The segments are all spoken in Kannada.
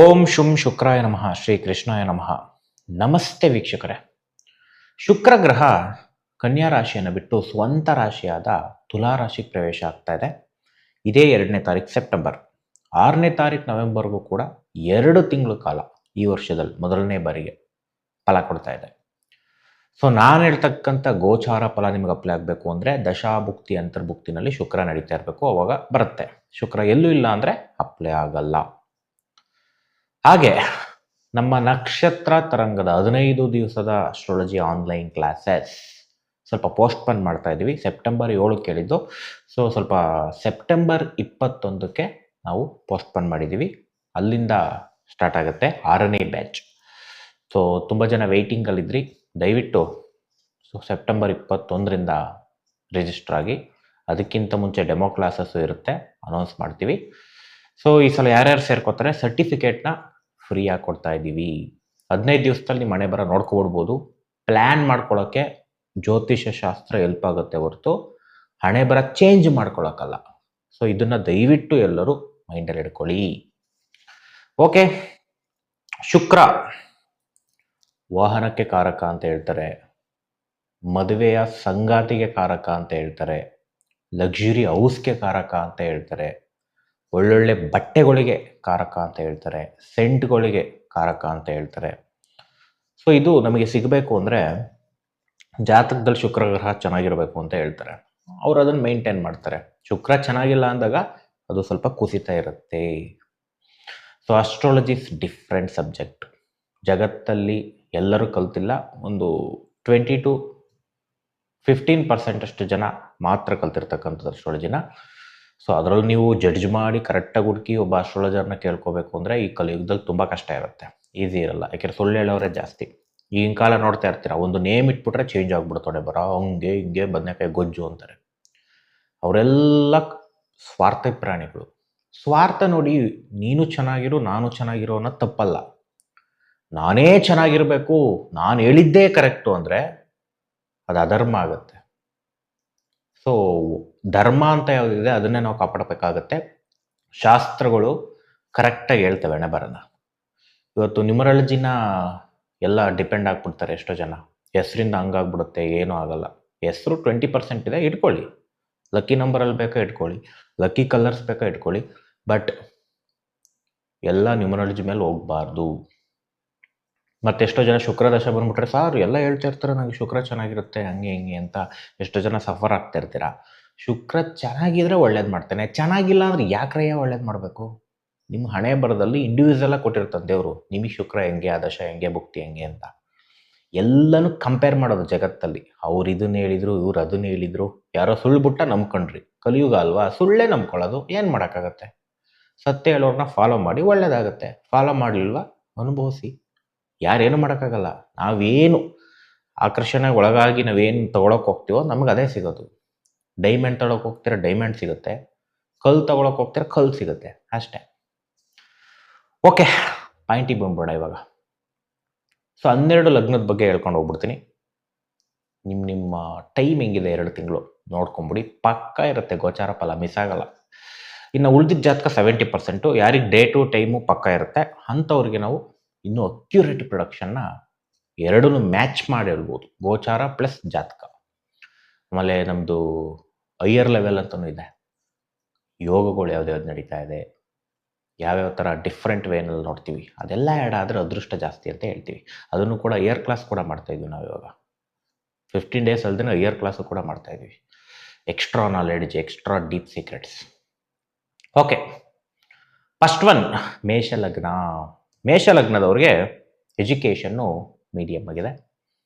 ಓಂ ಶುಂ ಶುಕ್ರಾಯ ನಮಃ ಶ್ರೀ ಕೃಷ್ಣಾಯ ನಮಃ. ನಮಸ್ತೆ ವೀಕ್ಷಕರೇ. ಶುಕ್ರ ಗ್ರಹ ಕನ್ಯಾ ರಾಶಿಯನ್ನು ಬಿಟ್ಟು ಸ್ವಂತ ರಾಶಿಯಾದ ತುಲಾ ರಾಶಿಗೆ ಪ್ರವೇಶ ಆಗ್ತಾ ಇದೆ. ಇದೇ 2ನೇ ತಾರೀಕು ಸೆಪ್ಟೆಂಬರ್, 6ನೇ ತಾರೀಕು ನವೆಂಬರ್ಗೂ ಕೂಡ 2 ತಿಂಗಳ ಕಾಲ ಈ ವರ್ಷದಲ್ಲಿ ಮೊದಲನೇ ಬಾರಿಗೆ ಫಲ ಕೊಡ್ತಾ ಇದೆ. ಸೊ ನಾನು ಹೇಳ್ತಕ್ಕಂಥ ಗೋಚಾರ ಫಲ ನಿಮಗೆ ಅಪ್ಲೈ ಆಗಬೇಕು ಅಂದರೆ ದಶಾಭುಕ್ತಿ ಅಂತರ್ಭುಕ್ತಿನಲ್ಲಿ ಶುಕ್ರ ನಡೀತಾ ಇರಬೇಕು, ಅವಾಗ ಬರುತ್ತೆ. ಶುಕ್ರ ಎಲ್ಲೂ ಇಲ್ಲ ಅಂದರೆ ಅಪ್ಲೈ ಆಗಲ್ಲ. ಹಾಗೆ ನಮ್ಮ ನಕ್ಷತ್ರ ತರಂಗದ 15 ದಿವಸದ ಅಸ್ಟ್ರಾಲಜಿ ಆನ್ಲೈನ್ ಕ್ಲಾಸಸ್ ಸ್ವಲ್ಪ ಪೋಸ್ಟ್ಪೋನ್ ಮಾಡ್ತಾ ಇದ್ದೀವಿ. ಸೆಪ್ಟೆಂಬರ್ 7 ಕೇಳಿದ್ದು, ಸೊ ಸ್ವಲ್ಪ ಸೆಪ್ಟೆಂಬರ್ 21ಕ್ಕೆ ನಾವು ಪೋಸ್ಟ್ಪೋನ್ ಮಾಡಿದ್ದೀವಿ. ಅಲ್ಲಿಂದ ಸ್ಟಾರ್ಟ್ ಆಗುತ್ತೆ 6ನೇ ಬ್ಯಾಚ್. ಸೊ ತುಂಬ ಜನ ವೆಯ್ಟಿಂಗಲ್ಲಿದ್ರಿ, ದಯವಿಟ್ಟು ಸೆಪ್ಟೆಂಬರ್ 21ರಿಂದ ರಿಜಿಸ್ಟರ್ ಆಗಿ. ಅದಕ್ಕಿಂತ ಮುಂಚೆ ಡೆಮೋ ಕ್ಲಾಸಸ್ಸು ಇರುತ್ತೆ, ಅನೌನ್ಸ್ ಮಾಡ್ತೀವಿ. ಸೊ ಈ ಸಲ ಯಾರ್ಯಾರು ಸೇರ್ಕೋತಾರೆ ಸರ್ಟಿಫಿಕೇಟ್ನ ಫ್ರೀಯಾಗಿ ಕೊಡ್ತಾ ಇದ್ದೀವಿ. 15 ದಿವಸದಲ್ಲಿ ನಿಮ್ಮ ಮನೆ ಬರ ನೋಡ್ಕೊಬಿಡ್ಬೋದು. ಪ್ಲ್ಯಾನ್ ಮಾಡ್ಕೊಳ್ಳೋಕ್ಕೆ ಜ್ಯೋತಿಷ್ಯ ಶಾಸ್ತ್ರ ಹೆಲ್ಪ್ ಆಗುತ್ತೆ ಹೊರತು ಹಣೆ ಬರ ಚೇಂಜ್ ಮಾಡ್ಕೊಳ್ಳೋಕ್ಕಲ್ಲ. ಸೊ ಇದನ್ನು ದಯವಿಟ್ಟು ಎಲ್ಲರೂ ಮೈಂಡಲ್ಲಿ ಇಟ್ಕೊಳ್ಳಿ. ಓಕೆ, ಶುಕ್ರ ವಾಹನಕ್ಕೆ ಕಾರಕ ಅಂತ ಹೇಳ್ತಾರೆ, ಮದುವೆಯ ಸಂಗಾತಿಗೆ ಕಾರಕ ಅಂತ ಹೇಳ್ತಾರೆ, ಲಕ್ಸುರಿ ಹೌಸ್ಗೆ ಕಾರಕ ಅಂತ ಹೇಳ್ತಾರೆ, ಒಳ್ಳೊಳ್ಳೆ ಬಟ್ಟೆಗಳಿಗೆ ಕಾರಕ ಅಂತ ಹೇಳ್ತಾರೆ, ಸೆಂಟ್ಗಳಿಗೆ ಕಾರಕ ಅಂತ ಹೇಳ್ತಾರೆ. ಸೊ ಇದು ನಮಗೆ ಸಿಗಬೇಕು ಅಂದರೆ ಜಾತಕದಲ್ಲಿ ಶುಕ್ರ ಗ್ರಹ ಚೆನ್ನಾಗಿರಬೇಕು ಅಂತ ಹೇಳ್ತಾರೆ. ಅವರು ಅದನ್ನು ಮೇಂಟೈನ್ ಮಾಡ್ತಾರೆ. ಶುಕ್ರ ಚೆನ್ನಾಗಿಲ್ಲ ಅಂದಾಗ ಅದು ಸ್ವಲ್ಪ ಕುಸಿತ ಇರುತ್ತೆ. So astrology is different subject. ಜಗತ್ತಲ್ಲಿ ಎಲ್ಲರೂ ಕಲ್ತಿಲ್ಲ, ಒಂದು 20 to 15% ಅಷ್ಟು ಜನ ಮಾತ್ರ ಕಲ್ತಿರ್ತಕ್ಕಂಥದ್ದು ಅಸ್ಟ್ರಾಲಜಿನ. ಸೊ ಅದರಲ್ಲಿ ನೀವು ಜಡ್ಜ್ ಮಾಡಿ ಕರೆಕ್ಟಾಗಿ ಹುಡುಕಿ ಒಬ್ಬ ಅಸ್ಟ್ರಾಲಜರ್ನ ಕೇಳ್ಕೋಬೇಕು ಅಂದರೆ ಈ ಕಲಿಯುಗದಲ್ಲಿ ತುಂಬ ಕಷ್ಟ ಇರುತ್ತೆ, ಈಸಿ ಇರಲ್ಲ. ಯಾಕೆಂದರೆ ಸುಳ್ಳು ಹೇಳೋರೇ ಜಾಸ್ತಿ. ಈಗಿನ ಕಾಲ ನೋಡ್ತಾ ಇರ್ತೀರ, ಒಂದು ನೇಮ್ ಇಟ್ಬಿಟ್ರೆ ಚೇಂಜ್ ಆಗ್ಬಿಡ್ತಾನೆ, ಬರ ಹಂಗೆ ಹಿಂಗೆ ಬದನೆಕಾಯಿ ಗೊಜ್ಜು ಅಂತಾರೆ. ಅವರೆಲ್ಲ ಸ್ವಾರ್ಥ ಪ್ರಾಣಿಗಳು. ಸ್ವಾರ್ಥ ನೋಡಿ, ನೀನು ಚೆನ್ನಾಗಿರು ನಾನು ಚೆನ್ನಾಗಿರೋ ಅನ್ನೋದು ತಪ್ಪಲ್ಲ. ನಾನೇ ಚೆನ್ನಾಗಿರಬೇಕು, ನಾನು ಹೇಳಿದ್ದೇ ಕರೆಕ್ಟು ಅಂದರೆ ಅದು ಅಧರ್ಮ ಆಗುತ್ತೆ. ಸೊ ಧರ್ಮ ಅಂತ ಯಾವುದಿದೆ ಅದನ್ನೇ ನಾವು ಕಾಪಾಡಬೇಕಾಗತ್ತೆ. ಶಾಸ್ತ್ರಗಳು ಕರೆಕ್ಟಾಗಿ ಹೇಳ್ತವೆ ಹಣೆ ಬರನ. ಇವತ್ತು ನ್ಯೂಮರಾಲಜಿನ ಎಲ್ಲ ಡಿಪೆಂಡ್ ಆಗ್ಬಿಡ್ತಾರೆ ಎಷ್ಟೋ ಜನ. ಹೆಸರಿಂದ ಹಂಗಾಗ್ಬಿಡುತ್ತೆ, ಏನೂ ಆಗಲ್ಲ. ಹೆಸರು 20% ಇದೆ, ಇಟ್ಕೊಳ್ಳಿ. ಲಕ್ಕಿ ನಂಬರಲ್ಲಿ ಬೇಕಾ ಇಟ್ಕೊಳ್ಳಿ, ಲಕ್ಕಿ ಕಲರ್ಸ್ ಬೇಕಾ ಇಟ್ಕೊಳ್ಳಿ, ಬಟ್ ಎಲ್ಲ ನ್ಯೂಮರಾಲಜಿ ಮೇಲೆ ಹೋಗಬಾರ್ದು. ಮತ್ತು ಎಷ್ಟೋ ಜನ ಶುಕ್ರ ದಶ ಬಂದ್ಬಿಟ್ರೆ ಸಾರು ಎಲ್ಲ ಹೇಳ್ತಾ ಇರ್ತಾರೆ, ನನಗೆ ಶುಕ್ರ ಚೆನ್ನಾಗಿರುತ್ತೆ ಹಂಗೆ ಹಿಂಗೆ ಅಂತ. ಎಷ್ಟೋ ಜನ ಸಫರ್ ಆಗ್ತಾ ಇರ್ತೀರ. ಶುಕ್ರ ಚೆನ್ನಾಗಿದ್ರೆ ಒಳ್ಳೇದು ಮಾಡ್ತಾನೆ, ಚೆನ್ನಾಗಿಲ್ಲ ಅಂದರೆ ಯಾಕ್ರಯ್ಯ ಒಳ್ಳೇದು ಮಾಡಬೇಕು? ನಿಮ್ಮ ಹಣೆ ಬರದಲ್ಲಿ ಇಂಡಿವಿಜುವಲಾಗಿ ಕೊಟ್ಟಿರ್ತಾನೆ ದೇವರು, ನಿಮಗೆ ಶುಕ್ರ ಹೆಂಗೆ, ಆ ದಶ ಹೆಂಗೆ, ಭುಕ್ತಿ ಹೆಂಗೆ ಅಂತ. ಎಲ್ಲನೂ ಕಂಪೇರ್ ಮಾಡೋದು ಜಗತ್ತಲ್ಲಿ. ಅವ್ರು ಇದನ್ನು ಹೇಳಿದರು, ಇವ್ರು ಅದನ್ನು ಹೇಳಿದರು, ಯಾರೋ ಸುಳ್ಳು ಬಿಟ್ಟ ನಂಬ್ಕೊಂಡ್ರಿ. ಕಲಿಯುಗ ಅಲ್ವಾ, ಸುಳ್ಳೇ ನಂಬ್ಕೊಳ್ಳೋದು, ಏನು ಮಾಡೋಕ್ಕಾಗತ್ತೆ? ಸತ್ಯ ಹೇಳೋರನ್ನ ಫಾಲೋ ಮಾಡಿ, ಒಳ್ಳೇದಾಗತ್ತೆ. ಫಾಲೋ ಮಾಡಲಿಲ್ವಾ ಅನುಭವಿಸಿ, ಯಾರೇನು ಮಾಡೋಕ್ಕಾಗಲ್ಲ. ನಾವೇನು ಆಕರ್ಷಣೆಗೆ ಒಳಗಾಗಿ ನಾವೇನು ತೊಗೊಳಕ್ಕೆ ಹೋಗ್ತೀವೋ ನಮಗೆ ಅದೇ ಸಿಗೋದು. ಡೈಮಂಡ್ ತೊಗೊಳಕ್ಕೆ ಹೋಗ್ತೀರ ಡೈಮಂಡ್ ಸಿಗುತ್ತೆ, ಕಲ್ಲು ತೊಗೊಳಕ್ಕೆ ಹೋಗ್ತೀರ ಕಲ್ಲು ಸಿಗುತ್ತೆ, ಅಷ್ಟೇ. ಓಕೆ, ಪಾಯಿಂಟಿಗೆ ಬಂದ್ಬಿಡೋಣ ಇವಾಗ. ಸೊ 12 ಲಗ್ನದ ಬಗ್ಗೆ ಹೇಳ್ಕೊಂಡು ಹೋಗ್ಬಿಡ್ತೀನಿ. ನಿಮ್ಮ ಟೈಮ್ ಹೆಂಗಿದೆ 2 ತಿಂಗಳು ನೋಡ್ಕೊಂಬಿಡಿ, ಪಕ್ಕ ಇರುತ್ತೆ ಗೋಚಾರ ಫಲ, ಮಿಸ್ ಆಗಲ್ಲ. ಇನ್ನು ಉಳಿದಿದ್ದ ಜಾತಕ 70%. ಯಾರಿಗೆ ಡೇಟು ಟೈಮು ಪಕ್ಕ ಇರುತ್ತೆ ಅಂಥವ್ರಿಗೆ ನಾವು ಇನ್ನೂ ಅಕ್ಯುರೇಟ್ ಪ್ರೊಡಕ್ಷನ್ನ ಎರಡನ್ನೂ ಮ್ಯಾಚ್ ಮಾಡಿ ಹೇಳ್ಬೋದು, ಗೋಚಾರ ಪ್ಲಸ್ ಜಾತಕ. ಆಮೇಲೆ ನಮ್ಮದು ಹೈಯರ್ ಲೆವೆಲ್ ಅಂತಲೂ ಇದೆ. ಯೋಗಗಳು ಯಾವ್ದ್ಯಾವ್ದು ನಡೀತಾ ಇದೆ, ಯಾವ್ಯಾವ ಥರ ಡಿಫ್ರೆಂಟ್ ವೇನಲ್ಲಿ ನೋಡ್ತೀವಿ, ಅದೆಲ್ಲ ಆ್ಯಡ್ ಆದರೆ ಅದೃಷ್ಟ ಜಾಸ್ತಿ ಅಂತ ಹೇಳ್ತೀವಿ. ಅದನ್ನು ಕೂಡ ಇಯರ್ ಕ್ಲಾಸ್ ಕೂಡ ಮಾಡ್ತಾಯಿದ್ವಿ ನಾವು ಇವಾಗ. 15 days ಅಲ್ಲದೆ ಇಯರ್ ಕ್ಲಾಸು ಕೂಡ ಮಾಡ್ತಾಯಿದ್ವಿ. Extra knowledge, extra deep secrets. Okay, first one ಮೇಷಲಗ್ನ. ಮೇಷಲಗ್ನದವ್ರಿಗೆ ಎಜುಕೇಷನ್ನು ಮೀಡಿಯಮ್ ಆಗಿದೆ.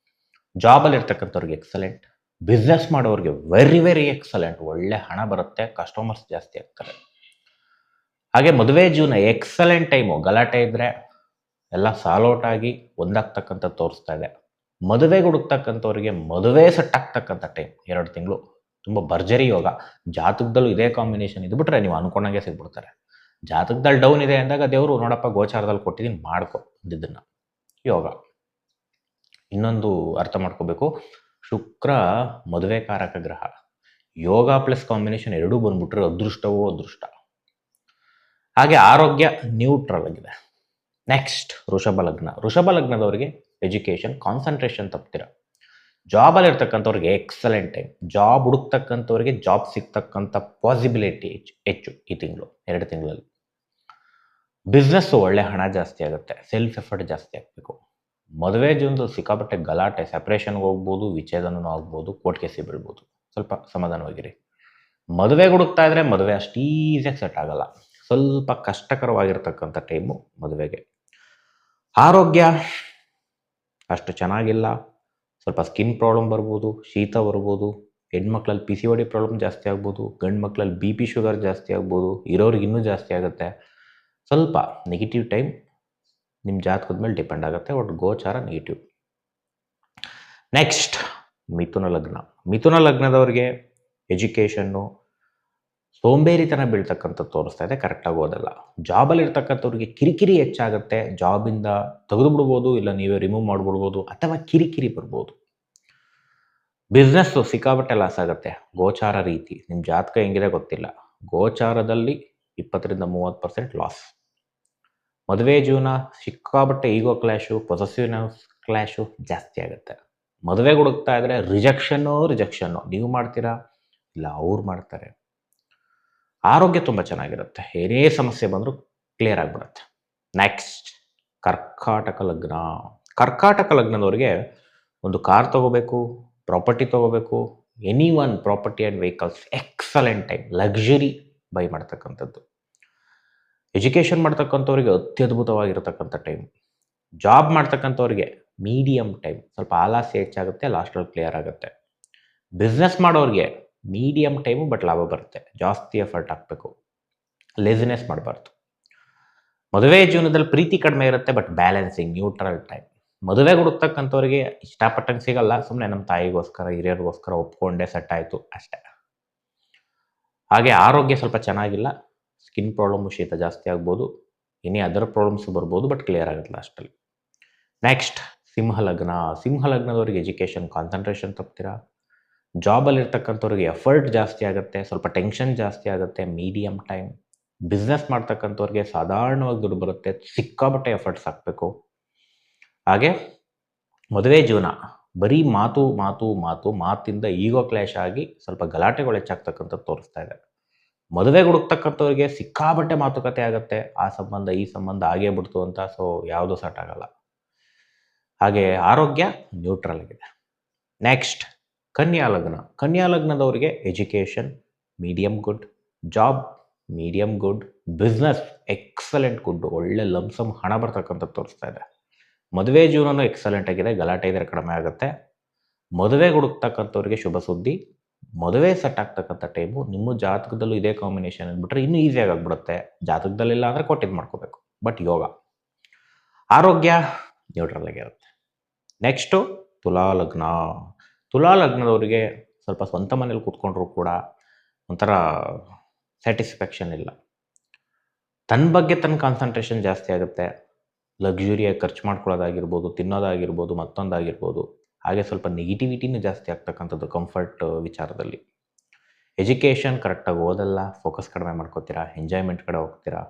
ಜಾಬಲ್ಲಿ ಇರ್ತಕ್ಕಂಥವ್ರಿಗೆ ಎಕ್ಸಲೆಂಟ್, ಬಿಸ್ನೆಸ್ ಮಾಡೋರಿಗೆ ವೆರಿ ವೆರಿ ಎಕ್ಸಲೆಂಟ್, ಒಳ್ಳೆ ಹಣ ಬರುತ್ತೆ, ಕಸ್ಟಮರ್ಸ್ ಜಾಸ್ತಿ ಆಗ್ತಾರೆ. ಹಾಗೆ ಮದುವೆ ಜೀವನ ಎಕ್ಸಲೆಂಟ್ ಟೈಮು. ಗಲಾಟೆ ಇದ್ದರೆ ಎಲ್ಲ ಸಾಲೋಟಾಗಿ ಒಂದಾಗ್ತಕ್ಕಂಥ ತೋರಿಸ್ತಾ ಇದೆ. ಮದುವೆಗೆ ಹುಡುಕ್ತಕ್ಕಂಥವ್ರಿಗೆ ಮದುವೆ ಸೆಟ್ ಆಗ್ತಕ್ಕಂಥ ಟೈಮ್ 2 ತಿಂಗಳು ತುಂಬ ಭರ್ಜರಿ ಯೋಗ. ಜಾತಕದಲ್ಲೂ ಇದೇ ಕಾಂಬಿನೇಷನ್ ಇದ್ಬಿಟ್ರೆ ನೀವು ಅನ್ಕೊಂಡಂಗೆ ಸಿಗ್ಬಿಡ್ತಾರೆ. ಜಾತಕದಲ್ಲಿ ಡೌನ್ ಇದೆ ಅಂದಾಗ ದೇವರು ನೋಡಪ್ಪ ಗೋಚಾರದಲ್ಲಿ ಕೊಟ್ಟಿದ್ದೀನಿ ಮಾಡ್ಕೊ ಅಂದಿದ್ದನ್ನು, ಯೋಗ. ಇನ್ನೊಂದು ಅರ್ಥ ಮಾಡ್ಕೋಬೇಕು, ಶುಕ್ರ ಮದುವೆ ಕಾರಕ ಗ್ರಹ. ಯೋಗ ಪ್ಲಸ್ ಕಾಂಬಿನೇಷನ್ ಎರಡೂ ಬಂದ್ಬಿಟ್ರೆ ಅದೃಷ್ಟವೋ ಅದೃಷ್ಟ. ಹಾಗೆ ಆರೋಗ್ಯ ನ್ಯೂಟ್ರಲ್ ಆಗಿದೆ. ನೆಕ್ಸ್ಟ್ ವೃಷಭ ಲಗ್ನದವರಿಗೆ ಎಜುಕೇಷನ್ ಕಾನ್ಸಂಟ್ರೇಷನ್ ತಪ್ತೀರ. ಜಾಬಲ್ಲಿ ಇರ್ತಕ್ಕಂಥವ್ರಿಗೆ ಎಕ್ಸಲೆಂಟ್ ಟೈಮ್. ಜಾಬ್ ಹುಡುಕ್ತಕ್ಕಂಥವ್ರಿಗೆ ಜಾಬ್ ಸಿಗ್ತಕ್ಕಂಥ ಪಾಸಿಬಿಲಿಟಿ ಹೆಚ್ಚು ಈ ತಿಂಗಳು 2 ತಿಂಗಳಲ್ಲಿ. ಬಿಸ್ನೆಸ್ಸು ಒಳ್ಳೆ ಹಣ ಜಾಸ್ತಿ ಆಗುತ್ತೆ, ಸೆಲ್ಫ್ ಎಫರ್ಟ್ ಜಾಸ್ತಿ ಆಗಬೇಕು. ಮದುವೆ ಜೀವನದಲ್ಲಿ ಸಿಕ್ಕಾಪಟ್ಟೆ ಗಲಾಟೆ, ಸೆಪ್ರೇಷನ್ಗೆ ಹೋಗ್ಬೋದು, ವಿಚ್ಛೇದನೂ ಆಗ್ಬೋದು, ಕೋರ್ಟ್ ಕೇಸಿಗೆ ಬೀಳ್ಬೋದು. ಸ್ವಲ್ಪ ಸಮಾಧಾನವಾಗಿರಿ. ಮದುವೆ ಹುಡುಕ್ತಾ ಇದ್ರೆ ಮದುವೆ ಅಷ್ಟು ಈಸಿಯಾಗಿ ಸೆಟ್ ಆಗಲ್ಲ, ಸ್ವಲ್ಪ ಕಷ್ಟಕರವಾಗಿರ್ತಕ್ಕಂಥ ಟೈಮು ಮದುವೆಗೆ. ಆರೋಗ್ಯ ಅಷ್ಟು ಚೆನ್ನಾಗಿಲ್ಲ, ಸ್ವಲ್ಪ ಸ್ಕಿನ್ ಪ್ರಾಬ್ಲಮ್ ಬರ್ಬೋದು, ಶೀತ ಬರ್ಬೋದು. ಹೆಣ್ಮಕ್ಳಲ್ಲಿ PCOD ಪ್ರಾಬ್ಲಮ್ ಜಾಸ್ತಿ ಆಗ್ಬೋದು, ಗಂಡು ಮಕ್ಕಳಲ್ಲಿ BP ಶುಗರ್ ಜಾಸ್ತಿ ಆಗ್ಬೋದು, ಇರೋರಿಗೆ ಇನ್ನೂ ಜಾಸ್ತಿ ಆಗುತ್ತೆ. ಸ್ವಲ್ಪ ನೆಗೆಟಿವ್ ಟೈಮ್ ನಿಮ್ಮ ಜಾತಕದ ಮೇಲೆ ಡಿಪೆಂಡ್ ಆಗುತ್ತೆ. ಒಟ್ಟು ಗೋಚಾರ ನೆಗೆಟಿವ್. ನೆಕ್ಸ್ಟ್ ಮಿಥುನ ಲಗ್ನದವ್ರಿಗೆ ಎಜುಕೇಷನ್ನು ಸೋಂಬೇರಿತನ ಬೀಳ್ತಕ್ಕಂಥದ್ದು ತೋರಿಸ್ತಾ ಇದೆ, ಕರೆಕ್ಟಾಗಿ ಓದಲ್ಲ. ಜಾಬಲ್ಲಿ ಇರ್ತಕ್ಕಂಥವ್ರಿಗೆ ಕಿರಿಕಿರಿ ಹೆಚ್ಚಾಗುತ್ತೆ, ಜಾಬಿಂದ ತೆಗೆದು ಬಿಡ್ಬೋದು, ಇಲ್ಲ ನೀವೇ ರಿಮೂವ್ ಮಾಡಿಬಿಡ್ಬೋದು, ಅಥವಾ ಕಿರಿಕಿರಿ ಬರ್ಬೋದು. ಬಿಸ್ನೆಸ್ಸು ಸಿಕ್ಕಾಪಟ್ಟೆ ಲಾಸ್ ಆಗುತ್ತೆ, ಗೋಚಾರ ರೀತಿ. ನಿಮ್ಮ ಜಾತಕ ಹೆಂಗಿದೆ ಗೊತ್ತಿಲ್ಲ, ಗೋಚಾರದಲ್ಲಿ 20-30% ಲಾಸ್. ಮದುವೆ ಜೀವನ ಸಿಕ್ಕಾಪಟ್ಟೆ ಈಗೋ ಕ್ಲ್ಯಾಶು, ಪೊಸೆಸಿವ್ನೆಸ್ ಕ್ಲ್ಯಾಶು ಜಾಸ್ತಿ ಆಗುತ್ತೆ. ಮದುವೆ ಹುಡುಕ್ತಾ ಇದ್ರೆ ರಿಜೆಕ್ಷನ್ನು ನೀವು ಮಾಡ್ತೀರಾ, ಇಲ್ಲ ಅವ್ರು ಮಾಡ್ತಾರೆ. ಆರೋಗ್ಯ ತುಂಬ ಚೆನ್ನಾಗಿರುತ್ತೆ, ಏನೇ ಸಮಸ್ಯೆ ಬಂದರೂ ಕ್ಲಿಯರ್ ಆಗಿಬಿಡುತ್ತೆ. ನೆಕ್ಸ್ಟ್ ಕರ್ಕಾಟಕ ಲಗ್ನದವ್ರಿಗೆ ಒಂದು ಕಾರ್ ತೊಗೋಬೇಕು, ಪ್ರಾಪರ್ಟಿ ತೊಗೋಬೇಕು, any one property and vehicles excellent time, luxury buy ಮಾಡ್ತಕ್ಕಂಥದ್ದು. ಎಜುಕೇಷನ್ ಮಾಡ್ತಕ್ಕಂಥವ್ರಿಗೆ ಅತ್ಯದ್ಭುತವಾಗಿರ್ತಕ್ಕಂಥ ಟೈಮ್. ಜಾಬ್ ಮಾಡ್ತಕ್ಕಂಥವ್ರಿಗೆ ಮೀಡಿಯಮ್ ಟೈಮ್, ಸ್ವಲ್ಪ ಆಲಸ್ಯ ಹೆಚ್ಚಾಗುತ್ತೆ, ಲಾಸ್ಟಲ್ಲಿ ಕ್ಲಿಯರ್ ಆಗುತ್ತೆ. ಬಿಸ್ನೆಸ್ ಮಾಡೋರಿಗೆ ಮೀಡಿಯಮ್ ಟೈಮು ಬಟ್ ಲಾಭ ಬರುತ್ತೆ, ಜಾಸ್ತಿ ಎಫರ್ಟ್ ಹಾಕಬೇಕು, ಲೇಸಿನೆಸ್ ಮಾಡಬಾರ್ದು. ಮದುವೆ ಜೀವನದಲ್ಲಿ ಪ್ರೀತಿ ಕಡಿಮೆ ಇರುತ್ತೆ, ಬಟ್ ಬ್ಯಾಲೆನ್ಸಿಂಗ್ ನ್ಯೂಟ್ರಲ್ ಟೈಮ್. ಮದುವೆ ಹುಡುಕ್ತಕ್ಕಂಥವ್ರಿಗೆ ಇಷ್ಟಪಟ್ಟಂಗೆ ಸಿಗಲ್ಲ, ಸುಮ್ಮನೆ ನಮ್ಮ ತಾಯಿಗೋಸ್ಕರ ಹಿರಿಯರಿಗೋಸ್ಕರ ಒಪ್ಕೊಂಡೆ ಸೆಟ್ ಆಯಿತು ಅಷ್ಟೇ. ಹಾಗೆ ಆರೋಗ್ಯ ಸ್ವಲ್ಪ ಚೆನ್ನಾಗಿಲ್ಲ, ಸ್ಕಿನ್ ಪ್ರಾಬ್ಲಮ್ಮು, ಶೀತ ಜಾಸ್ತಿ ಆಗ್ಬೋದು, ಎನಿ ಅದರ್ ಪ್ರಾಬ್ಲಮ್ಸ್ ಬರ್ಬೋದು, ಬಟ್ ಕ್ಲಿಯರ್ ಆಗುತ್ತೆ ಲಾಸ್ಟಲ್ಲಿ. ನೆಕ್ಸ್ಟ್ ಸಿಂಹ ಲಗ್ನದವ್ರಿಗೆ ಎಜುಕೇಷನ್ ಕಾನ್ಸಂಟ್ರೇಷನ್ ತಪ್ತೀರಾ. ಜಾಬಲ್ಲಿ ಇರ್ತಕ್ಕಂಥವ್ರಿಗೆ ಎಫರ್ಟ್ ಜಾಸ್ತಿ ಆಗುತ್ತೆ, ಸ್ವಲ್ಪ ಟೆನ್ಷನ್ ಜಾಸ್ತಿ ಆಗುತ್ತೆ, ಮೀಡಿಯಮ್ ಟೈಮ್. ಬಿಸ್ನೆಸ್ ಮಾಡ್ತಕ್ಕಂಥವ್ರಿಗೆ ಸಾಧಾರಣವಾಗಿ ದುಡ್ಡು ಬರುತ್ತೆ, ಸಿಕ್ಕಾಪಟ್ಟೆ ಎಫರ್ಟ್ಸ್ ಹಾಕಬೇಕು. ಹಾಗೆ ಮದುವೆ ಜೀವನ ಬರೀ ಮಾತಿಂದ ಈಗೋ ಕ್ಲ್ಯಾಶ್ ಆಗಿ ಸ್ವಲ್ಪ ಗಲಾಟೆಗಳು ಹೆಚ್ಚಾಗ್ತಕ್ಕಂಥದ್ದು ತೋರಿಸ್ತಾ ಇದೆ. ಮದುವೆ ಹುಡುಕ್ತಕ್ಕಂಥವ್ರಿಗೆ ಸಿಕ್ಕಾಪಟ್ಟೆ ಮಾತುಕತೆ ಆಗುತ್ತೆ, ಆ ಸಂಬಂಧ ಈ ಸಂಬಂಧ ಆಗೇ ಬಿಡ್ತು ಅಂತ, ಸೊ ಯಾವುದೂ ಸೆಟ್ ಆಗಲ್ಲ. ಹಾಗೆ ಆರೋಗ್ಯ ನ್ಯೂಟ್ರಲ್ ಆಗಿದೆ. ನೆಕ್ಸ್ಟ್ ಕನ್ಯಾ ಲಗ್ನದವರಿಗೆ education medium good, job medium good, business excellent good, ಒಳ್ಳೆ ಲಂಸಮ್ ಹಣ ಬರ್ತಕ್ಕಂಥದ್ದು ತೋರಿಸ್ತಾ ಇದೆ. ಮದುವೆ ಜೀವನನೂ ಎಕ್ಸಲೆಂಟ್ ಆಗಿದೆ, ಗಲಾಟೆ ಇದ್ರೆ ಕಡಿಮೆ ಆಗುತ್ತೆ. ಮದುವೆ ಹುಡುಕ್ತಕ್ಕಂಥವ್ರಿಗೆ ಶುಭ ಸುದ್ದಿ, ಮದುವೆ ಸೆಟ್ ಆಗ್ತಕ್ಕಂಥ ಟೈಮು ನಿಮ್ಮ ಜಾತಕದಲ್ಲೂ ಇದೇ ಕಾಂಬಿನೇಷನ್ ಅಂದ್ಬಿಟ್ರೆ ಇನ್ನೂ ಈಸಿಯಾಗಿ ಆಗ್ಬಿಡುತ್ತೆ. ಜಾತಕದಲ್ಲಿಲ್ಲ ಅಂದರೆ ಕೊಟ್ಟಿದ್ದು ಮಾಡ್ಕೋಬೇಕು, ಬಟ್ ಯೋಗ. ಆರೋಗ್ಯ ನ್ಯೂಟ್ರಲ್ ಆಗಿರುತ್ತೆ. ನೆಕ್ಸ್ಟು ತುಲಾ ಲಗ್ನದವರಿಗೆ ಸ್ವಲ್ಪ ಸ್ವಂತ ಮನೇಲಿ ಕೂತ್ಕೊಂಡ್ರೂ ಕೂಡ ಒಂಥರ ಸ್ಯಾಟಿಸ್ಫ್ಯಾಕ್ಷನ್ ಇಲ್ಲ. ತನ್ನ ಬಗ್ಗೆ ತನ್ನ ಕಾನ್ಸಂಟ್ರೇಷನ್ ಜಾಸ್ತಿ ಆಗುತ್ತೆ, ಲಕ್ಸುರಿಯಾಗಿ ಖರ್ಚು ಮಾಡ್ಕೊಳ್ಳೋದಾಗಿರ್ಬೋದು, ತಿನ್ನೋದಾಗಿರ್ಬೋದು, ಮತ್ತೊಂದಾಗಿರ್ಬೋದು. ಹಾಗೆ ಸ್ವಲ್ಪ ನೆಗೆಟಿವಿಟಿನೂ ಜಾಸ್ತಿ ಆಗ್ತಕ್ಕಂಥದ್ದು ಕಂಫರ್ಟ್ ವಿಚಾರದಲ್ಲಿ. ಎಜುಕೇಷನ್ ಕರೆಕ್ಟಾಗಿ ಓದಲ್ಲ, ಫೋಕಸ್ ಕಡಿಮೆ ಮಾಡ್ಕೋತೀರಾ, ಎಂಜಾಯ್ಮೆಂಟ್ ಕಡೆ ಹೋಗ್ತೀರಾ.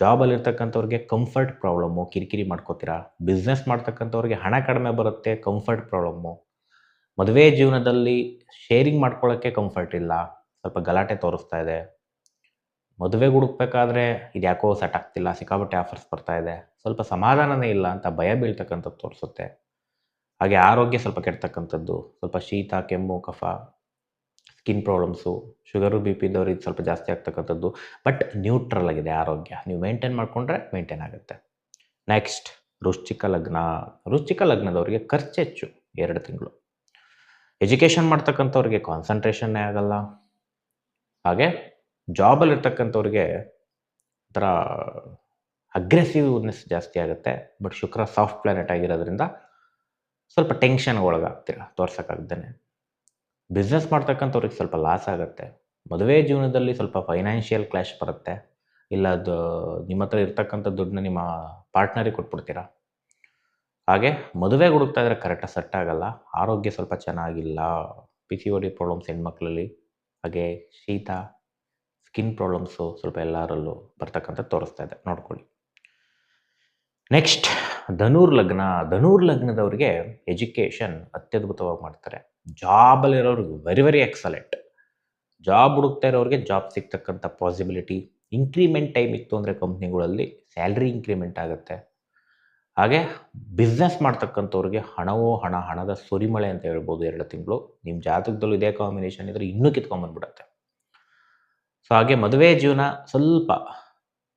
ಜಾಬಲ್ಲಿರ್ತಕ್ಕಂಥವ್ರಿಗೆ ಕಂಫರ್ಟ್ ಪ್ರಾಬ್ಲಮ್ಮು, ಕಿರಿಕಿರಿ ಮಾಡ್ಕೋತೀರಾ. ಬಿಸ್ನೆಸ್ ಮಾಡ್ತಕ್ಕಂಥವ್ರಿಗೆ ಹಣ ಕಡಿಮೆ ಬರುತ್ತೆ, ಕಂಫರ್ಟ್ ಪ್ರಾಬ್ಲಮ್ಮು. ಮದುವೆ ಜೀವನದಲ್ಲಿ ಶೇರಿಂಗ್ ಮಾಡ್ಕೊಳ್ಳೋಕ್ಕೆ ಕಂಫರ್ಟ್ ಇಲ್ಲ, ಸ್ವಲ್ಪ ಗಲಾಟೆ ತೋರಿಸ್ತಾ ಇದೆ. ಮದುವೆ ಹುಡುಕ್ಬೇಕಾದ್ರೆ ಇದು ಯಾಕೋ ಸೆಟ್ ಆಗ್ತಿಲ್ಲ, ಸಿಕ್ಕಾಪಟ್ಟೆ ಆಫರ್ಸ್ ಬರ್ತಾ ಇದೆ, ಸ್ವಲ್ಪ ಸಮಾಧಾನನೇ ಇಲ್ಲ ಅಂತ ಭಯ ಬೀಳ್ತಕ್ಕಂಥದ್ದು ತೋರಿಸುತ್ತೆ. ಹಾಗೆ ಆರೋಗ್ಯ ಸ್ವಲ್ಪ ಕೆಡ್ತಕ್ಕಂಥದ್ದು, ಸ್ವಲ್ಪ ಶೀತ, ಕೆಮ್ಮು, ಕಫ, ಸ್ಕಿನ್ ಪ್ರಾಬ್ಲಮ್ಸು, ಶುಗರು BP ಇದ್ದವ್ರಿಗೆ ಸ್ವಲ್ಪ ಜಾಸ್ತಿ ಆಗ್ತಕ್ಕಂಥದ್ದು, ಬಟ್ ನ್ಯೂಟ್ರಲ್ ಆಗಿದೆ ಆರೋಗ್ಯ. ನೀವು ಮೇಂಟೈನ್ ಮಾಡಿಕೊಂಡ್ರೆ ಮೇಂಟೈನ್ ಆಗುತ್ತೆ. ನೆಕ್ಸ್ಟ್ ವೃಶ್ಚಿಕ ಲಗ್ನದವರಿಗೆ ಖರ್ಚು ಹೆಚ್ಚು 2 ತಿಂಗಳು. ಎಜುಕೇಷನ್ ಮಾಡ್ತಕ್ಕಂಥವ್ರಿಗೆ ಕಾನ್ಸಂಟ್ರೇಷನ್ನೇ ಆಗಲ್ಲ. ಹಾಗೆ ಜಾಬಲ್ಲಿರ್ತಕ್ಕಂಥವ್ರಿಗೆ ಒಂಥರ ಅಗ್ರೆಸಿವ್ನೆಸ್ ಜಾಸ್ತಿ ಆಗುತ್ತೆ, ಬಟ್ ಶುಕ್ರ ಸಾಫ್ಟ್ ಪ್ಲಾನೆಟ್ ಆಗಿರೋದ್ರಿಂದ ಸ್ವಲ್ಪ ಟೆನ್ಷನ್ಗೆ ಒಳಗಾಗ್ತೀರ ತೋರ್ಸೋಕ್ಕಾಗ್ದೇ. ಬಿಸ್ನೆಸ್ ಮಾಡ್ತಕ್ಕಂಥವ್ರಿಗೆ ಸ್ವಲ್ಪ ಲಾಸ್ ಆಗುತ್ತೆ. ಮದುವೆ ಜೀವನದಲ್ಲಿ ಸ್ವಲ್ಪ ಫೈನಾನ್ಷಿಯಲ್ ಕ್ಲಾಶ್ ಬರುತ್ತೆ, ಇಲ್ಲ ಅದು ನಿಮ್ಮ ಹತ್ರ ಇರ್ತಕ್ಕಂಥ ದುಡ್ಡನ್ನ ನಿಮ್ಮ ಪಾರ್ಟ್ನರಿಗೆ ಕೊಟ್ಬಿಡ್ತೀರಾ. ಹಾಗೆ ಮದುವೆ ಹುಡುಕ್ತಾ ಇದ್ರೆ ಕರೆಕ್ಟಾಗಿ ಸೆಟ್ ಆಗಲ್ಲ. ಆರೋಗ್ಯ ಸ್ವಲ್ಪ ಚೆನ್ನಾಗಿಲ್ಲ, PCOD ಪ್ರಾಬ್ಲಮ್ಸ್ ಹೆಣ್ಮಕ್ಳಲ್ಲಿ, ಹಾಗೆ ಶೀತ, ಸ್ಕಿನ್ ಪ್ರಾಬ್ಲಮ್ಸು ಸ್ವಲ್ಪ ಎಲ್ಲರಲ್ಲೂ ಬರ್ತಕ್ಕಂಥದ್ದು ತೋರಿಸ್ತಾ ಇದೆ, ನೋಡ್ಕೊಳ್ಳಿ. ನೆಕ್ಸ್ಟ್ ಧನುರ್ ಲಗ್ನದವ್ರಿಗೆ ಎಜುಕೇಷನ್ ಅತ್ಯದ್ಭುತವಾಗಿ ಮಾಡ್ತಾರೆ. ಜಾಬಲ್ಲಿರೋರ್ಗೆ ವೆರಿ ವೆರಿ ಎಕ್ಸಲೆಂಟ್. ಜಾಬ್ ಹುಡುಕ್ತಾ ಇರೋರಿಗೆ ಜಾಬ್ ಸಿಗ್ತಕ್ಕಂಥ ಪಾಸಿಬಿಲಿಟಿ. ಇಂಕ್ರಿಮೆಂಟ್ ಟೈಮ್ ಇತ್ತು ಅಂದರೆ ಕಂಪ್ನಿಗಳಲ್ಲಿ ಸ್ಯಾಲ್ರಿ ಇಂಕ್ರಿಮೆಂಟ್ ಆಗುತ್ತೆ. ಹಾಗೆ ಬಿಸ್ನೆಸ್ ಮಾಡ್ತಕ್ಕಂಥವ್ರಿಗೆ ಹಣವೋ ಹಣ, ಹಣದ ಸುರಿಮಳೆ ಅಂತ ಹೇಳ್ಬೋದು 2 ತಿಂಗಳು. ನಿಮ್ಮ ಜಾತಕದಲ್ಲೂ ಇದೇ ಕಾಂಬಿನೇಷನ್ ಇದ್ದರೆ ಇನ್ನೂ ಕಿತ್ಕೊಂಡ್ಬಂದ್ಬಿಡುತ್ತೆ. ಸೊ ಹಾಗೆ ಮದುವೆ ಜೀವನ ಸ್ವಲ್ಪ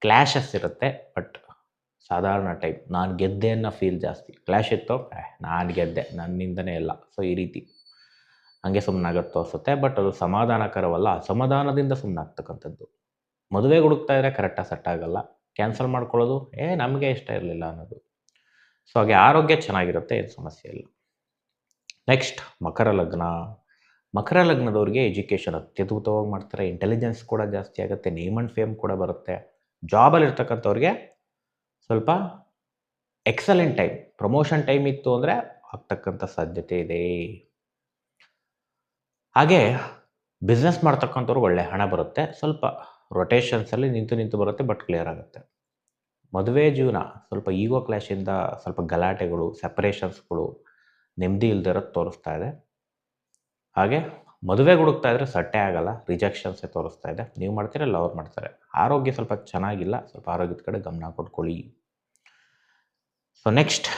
ಕ್ಲ್ಯಾಶಸ್ ಇರುತ್ತೆ, ಬಟ್ ಸಾಧಾರಣ ಟೈಪ್. ನಾನು ಗೆದ್ದೆ ಅನ್ನೋ ಫೀಲ್ ಜಾಸ್ತಿ. ಕ್ಲ್ಯಾಶ್ ಇತ್ತು, ನಾನು ಗೆದ್ದೆ, ನನ್ನಿಂದನೇ ಎಲ್ಲ. ಸೊ ಈ ರೀತಿ ಹಂಗೆ ಸುಮ್ಮನಾಗತ್ತೆ ತೋರಿಸುತ್ತೆ, ಬಟ್ ಅದು ಸಮಾಧಾನಕರವಲ್ಲ. ಅಸಮಾಧಾನದಿಂದ ಸುಮ್ಮನಾಗ್ತಕ್ಕಂಥದ್ದು. ಮದುವೆಗೆ ಹುಡುಕ್ತಾ ಇದ್ರೆ ಕರೆಕ್ಟಾಗಿ ಸೆಟ್ ಆಗಲ್ಲ. ಕ್ಯಾನ್ಸಲ್ ಮಾಡ್ಕೊಳ್ಳೋದು, ನಮಗೆ ಇಷ್ಟ ಇರಲಿಲ್ಲ ಅನ್ನೋದು. ಸೊ ಹಾಗೆ ಆರೋಗ್ಯ ಚೆನ್ನಾಗಿರುತ್ತೆ, ಏನು ಸಮಸ್ಯೆ ಇಲ್ಲ. ನೆಕ್ಸ್ಟ್ ಮಕರ ಲಗ್ನದವ್ರಿಗೆ ಎಜುಕೇಷನ್ ಅತ್ಯದ್ಭುತವಾಗಿ ಮಾಡ್ತಾರೆ. ಇಂಟೆಲಿಜೆನ್ಸ್ ಕೂಡ ಜಾಸ್ತಿ ಆಗುತ್ತೆ. ನೇಮ್ ಆ್ಯಂಡ್ ಫೇಮ್ ಕೂಡ ಬರುತ್ತೆ. ಜಾಬಲ್ಲಿ ಇರ್ತಕ್ಕಂಥವ್ರಿಗೆ ಸ್ವಲ್ಪ ಎಕ್ಸಲೆಂಟ್ ಟೈಮ್. ಪ್ರಮೋಷನ್ ಟೈಮ್ ಇತ್ತು ಅಂದರೆ ಆಗ್ತಕ್ಕಂಥ ಸಾಧ್ಯತೆ ಇದೆ. ಹಾಗೆ ಬಿಸ್ನೆಸ್ ಮಾಡ್ತಕ್ಕಂಥವ್ರು ಒಳ್ಳೆ ಹಣ ಬರುತ್ತೆ. ಸ್ವಲ್ಪ ರೊಟೇಷನ್ಸಲ್ಲಿ ನಿಂತು ಬರುತ್ತೆ, ಬಟ್ ಕ್ಲಿಯರ್ ಆಗುತ್ತೆ. ಮದುವೆ ಜೀವನ ಸ್ವಲ್ಪ ಈಗೋ ಕ್ಲಾಶಿಂದ ಸ್ವಲ್ಪ ಗಲಾಟೆಗಳು, ಸೆಪರೇಷನ್ಸ್ಗಳು, ನೆಮ್ಮದಿ ಇಲ್ದಿರೋದು ತೋರಿಸ್ತಾ ಇದೆ. ಹಾಗೆ ಮದುವೆಗೆ ಹುಡುಕ್ತಾ ಇದ್ರೆ ಸಟ್ಟೆ ಆಗಲ್ಲ, ರಿಜೆಕ್ಷನ್ಸೇ ತೋರಿಸ್ತಾ ಇದೆ. ನೀವು ಮಾಡ್ತೀರಾ, ಇಲ್ಲ ಅವ್ರು ಮಾಡ್ತಾರೆ. ಆರೋಗ್ಯ ಸ್ವಲ್ಪ ಚೆನ್ನಾಗಿಲ್ಲ, ಸ್ವಲ್ಪ ಆರೋಗ್ಯದ ಕಡೆ ಗಮನ ಕೊಟ್ಕೊಳ್ಳಿ. ಸೊ ನೆಕ್ಸ್ಟ್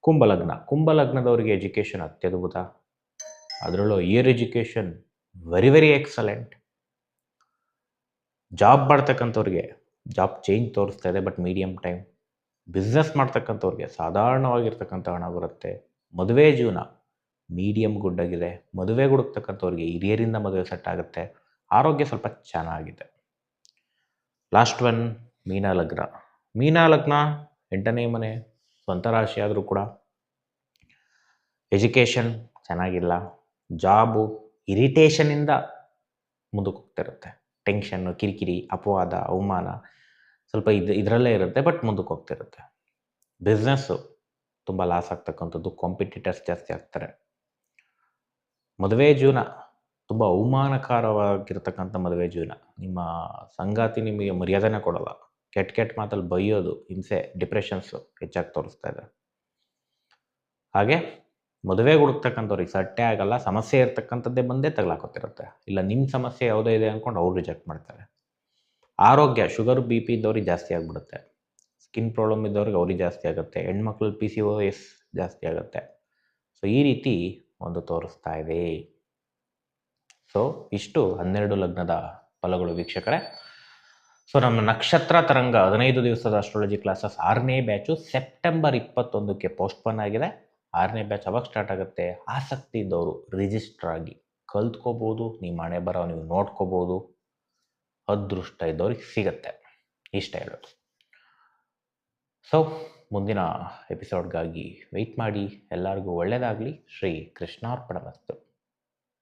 ಕುಂಭಲಗ್ನದವರಿಗೆ ಎಜುಕೇಷನ್ ಅತ್ಯದ್ಭುತ. ಅದರಲ್ಲೂ higher education very very excellent. Job ಮಾಡ್ತಕ್ಕಂಥವ್ರಿಗೆ ಜಾಬ್ ಚೇಂಜ್ ತೋರಿಸ್ತಾ ಇದೆ, ಬಟ್ ಮೀಡಿಯಮ್ ಟೈಮ್. ಬಿಸ್ನೆಸ್ ಮಾಡ್ತಕ್ಕಂಥವ್ರಿಗೆ ಸಾಧಾರಣವಾಗಿರ್ತಕ್ಕಂಥ ಹಣ ಬರುತ್ತೆ. ಮದುವೆ ಜೀವನ ಮೀಡಿಯಮ್ ಗುಡ್ ಆಗಿದೆ. ಮದುವೆ ಹುಡುಕ್ತಕ್ಕಂಥವ್ರಿಗೆ ಹಿರಿಯರಿಂದ ಮದುವೆ ಸೆಟ್ ಆಗುತ್ತೆ. ಆರೋಗ್ಯ ಸ್ವಲ್ಪ ಚೆನ್ನಾಗಿದೆ. ಲಾಸ್ಟ್ ಒನ್ ಮೀನ ಲಗ್ನ 8ನೇ ಮನೆ, ಸ್ವಂತ ರಾಶಿ ಆದರೂ ಕೂಡ ಎಜುಕೇಷನ್ ಚೆನ್ನಾಗಿಲ್ಲ. ಜಾಬು ಇರಿಟೇಷನಿಂದ ಮುಂದಕ್ಕೆ ಹೋಗ್ತಿರುತ್ತೆ. ಟೆನ್ಷನ್ನು, ಕಿರಿಕಿರಿ, ಅಪವಾದ, ಅವಮಾನ ಸ್ವಲ್ಪ ಇದರಲ್ಲೇ ಇರುತ್ತೆ, ಬಟ್ ಮುಂದಕ್ಕೆ ಹೋಗ್ತಿರುತ್ತೆ. ಬಿಸ್ನೆಸ್ಸು ತುಂಬ ಲಾಸ್ ಆಗ್ತಕ್ಕಂಥದ್ದು. ಕಾಂಪಿಟೇಟರ್ಸ್ ಜಾಸ್ತಿ ಆಗ್ತಾರೆ. ಮದುವೆ ಜೀವನ ತುಂಬ ಅವಮಾನಕರವಾಗಿರ್ತಕ್ಕಂಥ ಮದುವೆ ಜೀವನ. ನಿಮ್ಮ ಸಂಗಾತಿ ನಿಮಗೆ ಮರ್ಯಾದೆನೇ ಕೊಡೋಲ್ಲ. ಕೆಟ್ಟ ಮಾತಲ್ಲಿ ಬೈಯೋದು, ಹಿಂಸೆ, ಡಿಪ್ರೆಷನ್ಸು ಹೆಚ್ಚಾಗಿ ತೋರಿಸ್ತಾ ಇದೆ. ಹಾಗೆ ಮದುವೆಗೆ ಹುಡುಕ್ತಕ್ಕಂಥವ್ರಿಗೆ ಸಟ್ಟೆ ಆಗಲ್ಲ. ಸಮಸ್ಯೆ ಇರ್ತಕ್ಕಂಥದ್ದೇ ಬಂದೇ ತಗಲಾಕೋತಿರುತ್ತೆ. ಇಲ್ಲ ನಿಮ್ಮ ಸಮಸ್ಯೆ ಯಾವುದೇ ಇದೆ ಅಂದ್ಕೊಂಡು ಅವ್ರು ರಿಜೆಕ್ಟ್ ಮಾಡ್ತಾರೆ. ಆರೋಗ್ಯ ಶುಗರ್ BP ಇದ್ದವ್ರಿಗೆ ಜಾಸ್ತಿ ಆಗಿಬಿಡುತ್ತೆ. ಸ್ಕಿನ್ ಪ್ರಾಬ್ಲಮ್ ಇದ್ದವ್ರಿಗೆ ಅವ್ರಿಗೆ ಜಾಸ್ತಿ ಆಗುತ್ತೆ. ಹೆಣ್ಮಕ್ಳಲ್ಲಿ PCOS ಜಾಸ್ತಿ ಆಗುತ್ತೆ. ಸೊ ಈ ರೀತಿ ಒಂದು ತೋರಿಸ್ತಾ ಇದೆ. ಸೊ ಇಷ್ಟು 12 ಲಗ್ನದ ಫಲಗಳು ವೀಕ್ಷಕರೇ. ಸೊ ನಮ್ಮ ನಕ್ಷತ್ರ ತರಂಗ 15 ದಿವಸದ ಅಸ್ಟ್ರಾಲಜಿ ಕ್ಲಾಸಸ್ 6ನೇ ಬ್ಯಾಚು ಸೆಪ್ಟೆಂಬರ್ 21ಕ್ಕೆ ಪೋಸ್ಟ್ಪೋನ್ ಆಗಿದೆ. 6ನೇ ಬ್ಯಾಚ್ ಅವಾಗ ಸ್ಟಾರ್ಟ್ ಆಗುತ್ತೆ. ಆಸಕ್ತಿ ಇದ್ದವರು ರಿಜಿಸ್ಟರ್ ಆಗಿ ಕಲ್ತ್ಕೋಬೋದು. ನಿಮ್ಮ ಹಣೆ ಬರೋ ನೀವು ನೋಡ್ಕೋಬೋದು. ಅದೃಷ್ಟ ಇದ್ದವ್ರಿಗೆ ಸಿಗತ್ತೆ. ಇಷ್ಟ ಹೇಳೋದು. ಸೊ ಮುಂದಿನ ಎಪಿಸೋಡ್ಗಾಗಿ ವೆಯ್ಟ್ ಮಾಡಿ. ಎಲ್ಲರಿಗೂ ಒಳ್ಳೆಯದಾಗಲಿ. ಶ್ರೀ ಕೃಷ್ಣಾರ್ಪಣಮಸ್ತು.